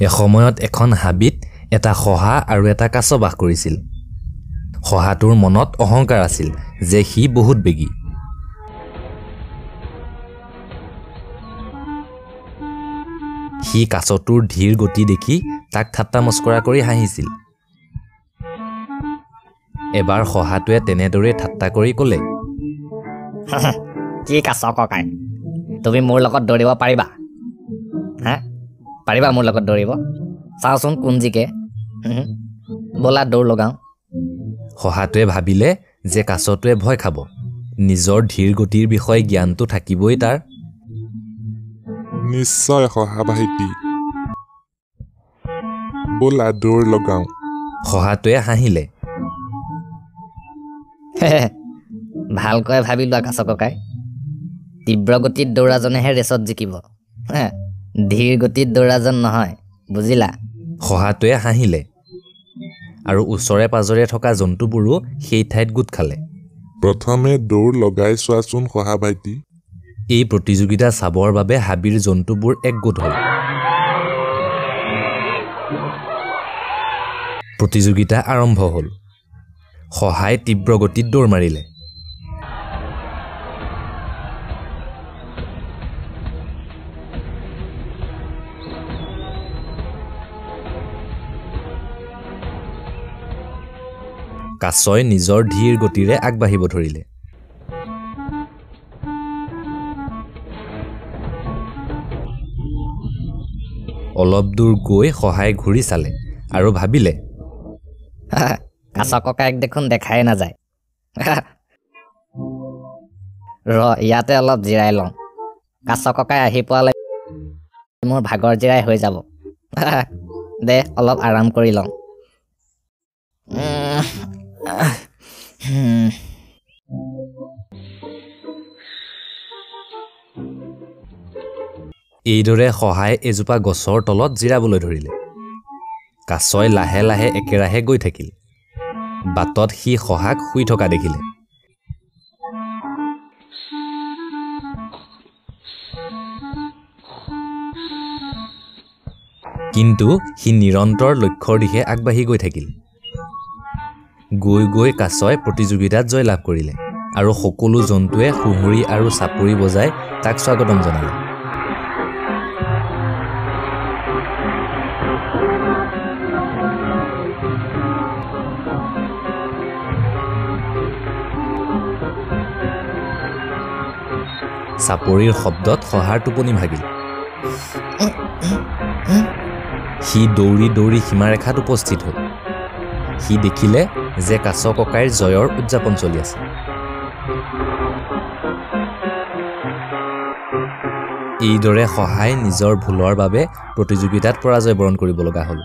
এসময়ত এখন হাবিত এটা শহা আৰু এটা কাছ বাস কৰিছিল। শহাটোৰ মনত অহংকাৰ আছিল যে সি বহুত বেগী। সি কাছটোৰ ধীৰ গতি দেখি তাক ঠাট্টা মস্কৰা কৰি হাঁহিছিল। এবাৰ শহাটোৱে তেনেদৰে ঠাট্টা কৰি ক'লে, কি কাছ ককাই, তুমি মোৰ লগত দৌৰিব পাৰিবা? পাৰিবা মোৰ লগত দৌৰিব? চাওঁচোন কোন জিকে। ব'লা দৌৰ লগাওঁ। শহাটোৱে ভাবিলে যে কাছটোৱে ভয় খাব। নিজৰ ধীৰ গতিৰ বিষয়ে জ্ঞানটো থাকিবই তাৰ। নিশ্চয় শহা ভাইটি, ব'লা দৌৰ লগাওঁ। শহাটোৱে হাঁহিলে। ভালকৈ ভাবি লোৱা কাছ ককাই, তীব্ৰ গতিত দৌৰাজনেহে ৰেচত জিকিব, ধীৰ গতিত দৌৰাজন নহয়, বুজিলা? শহাটোৱে হাঁহিলে আৰু ওচৰে পাজৰে থকা জন্তুবোৰো সেই ঠাইত গোট খালে। প্ৰথমে দৌৰ লগাই চোৱাচোন শহা ভাইটি। এই প্ৰতিযোগিতা চাবৰ বাবে হাবিৰ জন্তুবোৰ একগোট হ'ল। প্ৰতিযোগিতা আৰম্ভ হ'ল। শহাই তীব্ৰ গতিত দৌৰ মাৰিলে। কাছই নিজৰ ধীৰ গতিৰে আগবাঢ়িব ধৰিলে। অলপ দূৰ গৈ শহাই ঘূৰি চালে আৰু ভাবিলে, কাছ ককাইক দেখোন দেখাই নাযায়। ইয়াতে অলপ জিৰাই লওঁ, কাছ ককাই আহি পোৱালৈ মোৰ ভাগৰ জিৰাই হৈ যাব। দে অলপ আৰাম কৰি লওঁ। এইদৰে শহাই এজোপা গছৰ তলত জিৰাবলৈ ধৰিলে। কাছই লাহে লাহে একেৰাহে গৈ থাকিল। বাটত সি শহাক শুই থকা দেখিলে। কিন্তু সি নিৰন্তৰ লক্ষ্যৰ দিশে আগবাঢ়ি গৈ থাকিল। গৈ গৈ কাছই প্ৰতিযোগিতাত জয়লাভ কৰিলে আৰু সকলো জন্তুৱে সুঁহুৰি আৰু চাপৰি বজাই তাক স্বাগতম জনালে। চাপৰিৰ শব্দত শহাৰ টোপনি ভাগিল। সি দৌৰি দৌৰি সীমাৰেখাত উপস্থিত হ'ল। সি দেখিলে যে কাছ ককাইৰ জয়ৰ উদযাপন চলি আছে। এইদৰে শহাই নিজৰ ভুলৰ বাবে প্ৰতিযোগিতাত পৰাজয় বৰণ কৰিব লগা হ'ল।